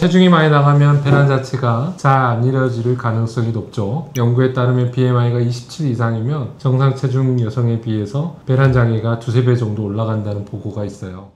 체중이 많이 나가면 배란 자체가 잘 안 이루어질 가능성이 높죠. 연구에 따르면 BMI가 27 이상이면 정상 체중 여성에 비해서 배란 장애가 두세 배 정도 올라간다는 보고가 있어요.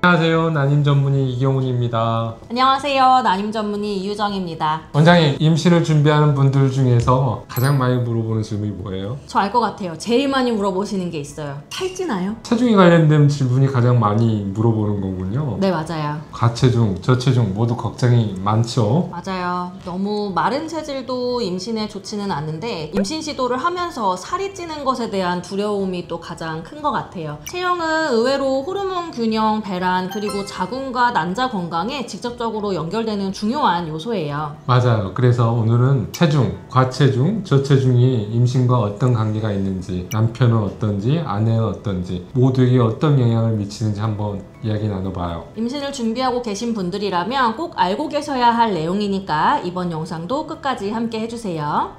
안녕하세요. 난임 전문의 이경훈입니다. 안녕하세요. 난임 전문의 이유정입니다. 원장님, 임신을 준비하는 분들 중에서 가장 많이 물어보는 질문이 뭐예요? 저 알 것 같아요. 제일 많이 물어보시는 게 있어요. 살찌나요? 체중에 관련된 질문이 가장 많이 물어보는 거군요. 네, 맞아요. 과체중, 저체중 모두 걱정이 많죠. 맞아요. 너무 마른 체질도 임신에 좋지는 않은데 임신 시도를 하면서 살이 찌는 것에 대한 두려움이 또 가장 큰 것 같아요. 체형은 의외로 호르몬 균형, 배란, 그리고 자궁과 난자 건강에 직접적으로 연결되는 중요한 요소예요. 맞아요. 그래서 오늘은 체중, 과체중, 저체중이 임신과 어떤 관계가 있는지, 남편은 어떤지, 아내는 어떤지, 모두에게 어떤 영향을 미치는지 한번 이야기 나눠봐요. 임신을 준비하고 계신 분들이라면 꼭 알고 계셔야 할 내용이니까 이번 영상도 끝까지 함께 해주세요.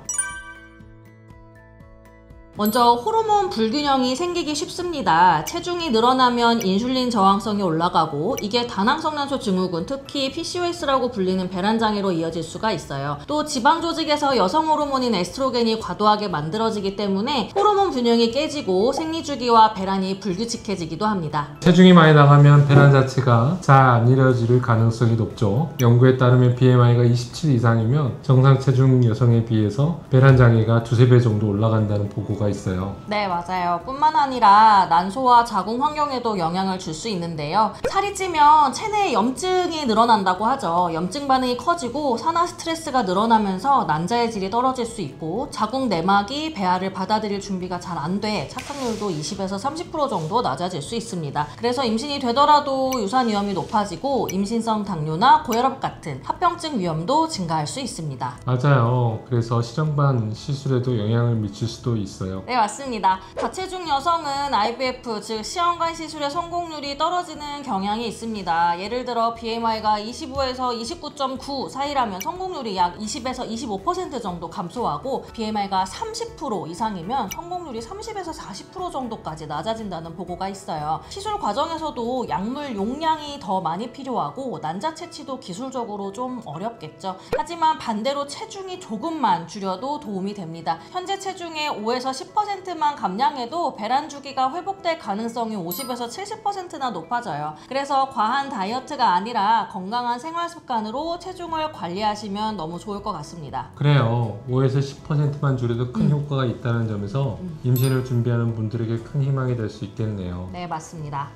먼저 호르몬 불균형이 생기기 쉽습니다. 체중이 늘어나면 인슐린 저항성이 올라가고 이게 다낭성난소 증후군, 특히 PCOS라고 불리는 배란장애로 이어질 수가 있어요. 또 지방 조직에서 여성 호르몬인 에스트로겐이 과도하게 만들어지기 때문에 호르몬 균형이 깨지고 생리주기와 배란이 불규칙해지기도 합니다. 체중이 많이 나가면 배란 자체가 잘 안 이루어질 가능성이 높죠. 연구에 따르면 BMI가 27 이상이면 정상 체중 여성에 비해서 배란 장애가 두세 배 정도 올라간다는 보고가 있어요. 네, 맞아요. 뿐만 아니라 난소와 자궁 환경에도 영향을 줄 수 있는데요. 살이 찌면 체내에 염증이 늘어난다고 하죠. 염증 반응이 커지고 산화 스트레스가 늘어나면서 난자의 질이 떨어질 수 있고 자궁 내막이 배아를 받아들일 준비가 잘 안 돼 착각률도 20에서 30% 정도 낮아질 수 있습니다. 그래서 임신이 되더라도 유산 위험이 높아지고 임신성 당뇨나 고혈압 같은 합병증 위험도 증가할 수 있습니다. 맞아요. 그래서 시정반 시술에도 영향을 미칠 수도 있어요. 네, 맞습니다. 과체중 여성은 IVF, 즉 시험관 시술의 성공률이 떨어지는 경향이 있습니다. 예를 들어 BMI가 25에서 29.9 사이라면 성공률이 약 20에서 25% 정도 감소하고 BMI가 30% 이상이면 성공률이 30에서 40% 정도까지 낮아진다는 보고가 있어요. 시술 과정에서도 약물 용량이 더 많이 필요하고 난자 채취도 기술적으로 좀 어렵겠죠. 하지만 반대로 체중이 조금만 줄여도 도움이 됩니다. 현재 체중의 5에서 10%만 감량해도 배란 주기가 회복될 가능성이 50에서 70%나 높아져요. 그래서 과한 다이어트가 아니라 건강한 생활 습관으로 체중을 관리하시면 너무 좋을 것 같습니다. 그래요. 5에서 10%만 줄여도 큰 효과가 있다는 점에서 임신을 준비하는 분들에게 큰 희망이 될 수 있겠네요. 네, 맞습니다.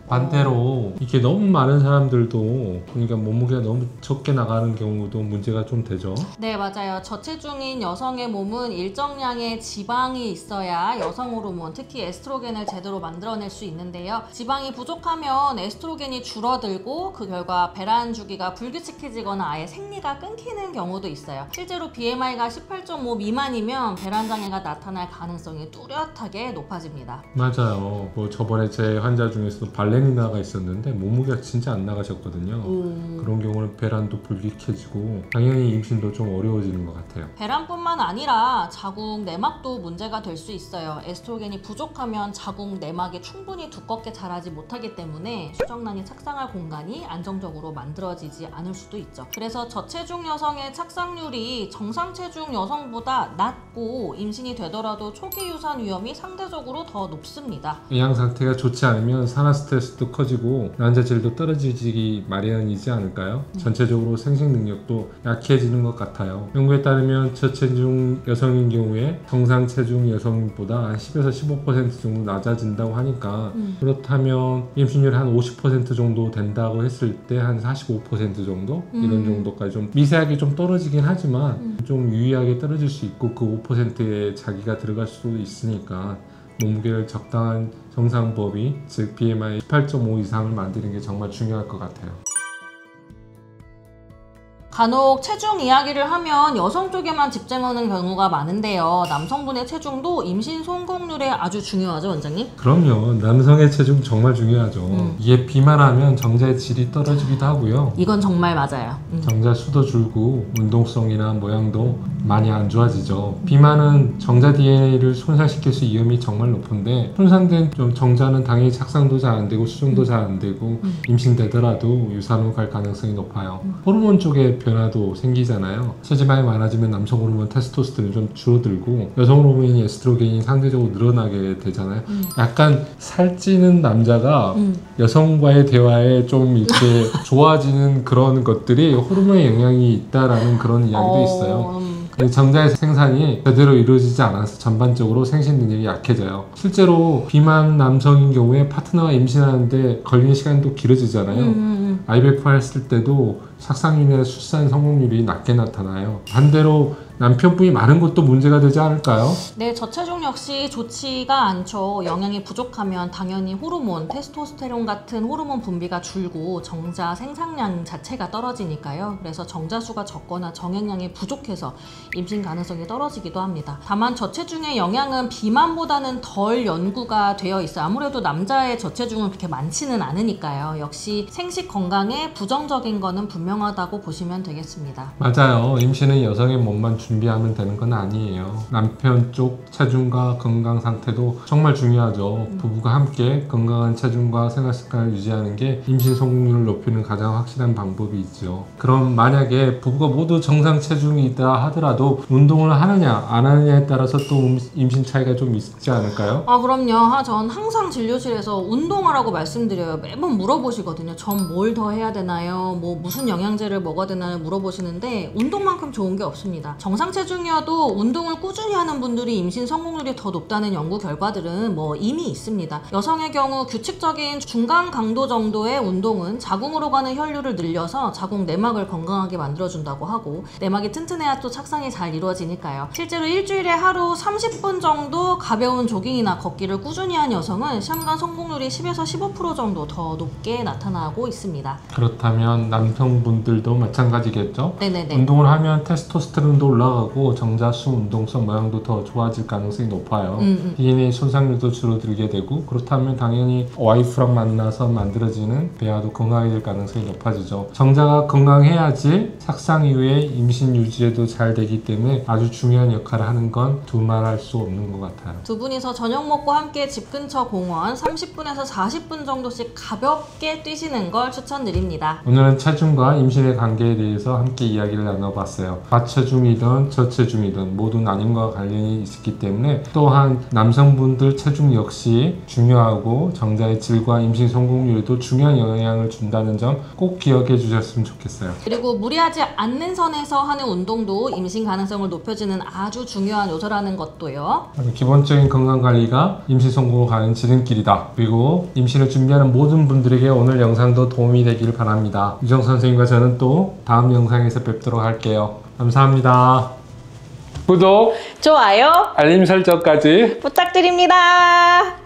반대로 이렇게 너무 많은 사람들도 그러니까 몸무게가 너무 적게 나가는 경우도 문제가 좀 되죠. 네, 맞아요. 저체중인 여성의 몸은 일정량의 지방이 있어야 여성 호르몬, 특히 에스트로겐을 제대로 만들어낼 수 있는데요. 지방이 부족하면 에스트로겐이 줄어들고 그 결과 배란 주기가 불규칙해지거나 아예 생리가 끊기는 경우도 있어요. 실제로 BMI가 18.5 미만이면 배란 장애가 나타날 가능성이 뚜렷하게 높아집니다. 맞아요. 뭐 저번에 제 환자 중에서도 발레리나가 있었는데 몸무게가 진짜 안 나가셨거든요. 그런 경우는 배란도 불규칙해지고 당연히 임신도 좀 어려워지는 것 같아요. 배란뿐만 아니라 자궁 내막도 문제가 될 수 있어요. 에스트로겐이 부족하면 자궁 내막이 충분히 두껍게 자라지 못하기 때문에 수정란이 착상할 공간이 안정적으로 만들어지지 않을 수도 있죠. 그래서 저체중 여성의 착상률이 정상 체중 여성보다 낮고 임신이 되더라도 초기 유산 위험이 상대적으로 더 높습니다. 영양 상태가 좋지 않으면 산화 스트레스도 커지고 난자질도 떨어지기 마련이지 않을까요? 전체적으로 생식 능력도 약해지는 것 같아요. 연구에 따르면 저체중 여성인 경우에 정상 체중 여성보다 한 10에서 15% 정도 낮아진다고 하니까 그렇다면 임신율이 한 50% 정도 된다고 했을 때 한 45% 정도? 이런 정도까지 좀 미세하게 좀 떨어지긴 하지만 좀 유의하게 떨어질 수 있고 그 5%에 자기가 들어갈 수 있으니까 몸무게를 적당한 정상 범위, 즉 BMI 18.5 이상을 만드는 게 정말 중요할 것 같아요. 간혹 체중 이야기를 하면 여성 쪽에만 집중하는 경우가 많은데요. 남성분의 체중도 임신 성공률에 아주 중요하죠, 원장님? 그럼요. 남성의 체중 정말 중요하죠. 이게 비만하면 정자의 질이 떨어지기도 하고요. 이건 정말 맞아요. 정자 수도 줄고 운동성이나 모양도 많이 안 좋아지죠. 비만은 정자 DNA를 손상시킬 수 위험이 정말 높은데 손상된 좀 정자는 당연히 착상도 잘 안 되고 수정도 잘 안 되고 임신되더라도 유산으로 갈 가능성이 높아요. 호르몬 쪽에 변화도 생기잖아요. 체지방이 많아지면 남성 호르몬 테스토스테론이 좀 줄어들고 여성 호르몬인 에스트로겐이 상대적으로 늘어나게 되잖아요. 약간 살찌는 남자가 여성과의 대화에 좀 이렇게 좋아지는 그런 것들이 호르몬의 영향이 있다라는 그런 이야기도 있어요. 정자의 생산이 제대로 이루어지지 않아서 전반적으로 생식 능력이 약해져요. 실제로 비만 남성인 경우에 파트너가 임신하는데 걸리는 시간도 길어지잖아요. IVF 했을 때도 착상률이나 출산 성공률이 낮게 나타나요. 반대로 남편분이 마른 것도 문제가 되지 않을까요? 네, 저체중 역시 좋지가 않죠. 영양이 부족하면 당연히 호르몬, 테스토스테론 같은 호르몬 분비가 줄고 정자 생산량 자체가 떨어지니까요. 그래서 정자수가 적거나 정액량이 부족해서 임신 가능성이 떨어지기도 합니다. 다만 저체중의 영향은 비만보다는 덜 연구가 되어 있어요. 아무래도 남자의 저체중은 그렇게 많지는 않으니까요. 역시 생식 건강에 부정적인 거는 분명하다고 보시면 되겠습니다. 맞아요. 임신은 여성의 몸만 준비하면 되는 건 아니에요. 남편 쪽 체중과 건강 상태도 정말 중요하죠. 부부가 함께 건강한 체중과 생활 습관을 유지하는 게 임신 성공률을 높이는 가장 확실한 방법이 있죠. 그럼 만약에 부부가 모두 정상 체중이 있다 하더라도 운동을 하느냐 안 하느냐에 따라서 또 임신 차이가 좀 있지 않을까요? 그럼요. 전 항상 진료실에서 운동하라고 말씀드려요. 매번 물어보시거든요. 전 뭘 더 해야 되나요? 뭐 무슨 영양제를 먹어야 되나요? 물어보시는데 운동만큼 좋은 게 없습니다. 정상 체중이어도 운동을 꾸준히 하는 분들이 임신 성공률이 더 높다는 연구 결과들은 이미 있습니다. 여성의 경우 규칙적인 중간 강도 정도의 운동은 자궁으로 가는 혈류를 늘려서 자궁 내막을 건강하게 만들어준다고 하고 내막이 튼튼해야 또 착상이 잘 이루어지니까요. 실제로 일주일에 하루 30분 정도 가벼운 조깅이나 걷기를 꾸준히 한 여성은 시험관 성공률이 10에서 15% 정도 더 높게 나타나고 있습니다. 그렇다면 남성분들도 마찬가지겠죠? 네네네. 운동을 하면 테스토스테론도 올라가고 정자수, 운동성 모양도 더 좋아질 가능성이 높아요. DNA 손상률도 줄어들게 되고 그렇다면 당연히 와이프랑 만나서 만들어지는 배아도 건강하게 될 가능성이 높아지죠. 정자가 건강해야지 착상 이후에 임신 유지에도 잘 되기 때문에 아주 중요한 역할을 하는 건 두말할 수 없는 것 같아요. 두 분이서 저녁 먹고 함께 집 근처 공원 30분에서 40분 정도씩 가볍게 뛰시는 걸 추천드립니다. 오늘은 체중과 임신의 관계에 대해서 함께 이야기를 나눠봤어요. 과체중이든 저체중이든 모든 난임과 관련이 있기 때문에 또한 남성분들 체중 역시 중요하고 정자의 질과 임신 성공률에도 중요한 영향을 준다는 점 꼭 기억해 주셨으면 좋겠어요. 그리고 무리하지 않는 선에서 하는 운동도 임신 가능성을 높여주는 아주 중요한 요소라는 것도요. 기본적인 건강관리가 임신 성공을 가는 지름길이다. 그리고 임신을 준비하는 모든 분들에게 오늘 영상도 도움이 되기를 바랍니다. 유정 선생님과 저는 또 다음 영상에서 뵙도록 할게요. 감사합니다. 구독, 좋아요 알림 설정까지 부탁드립니다.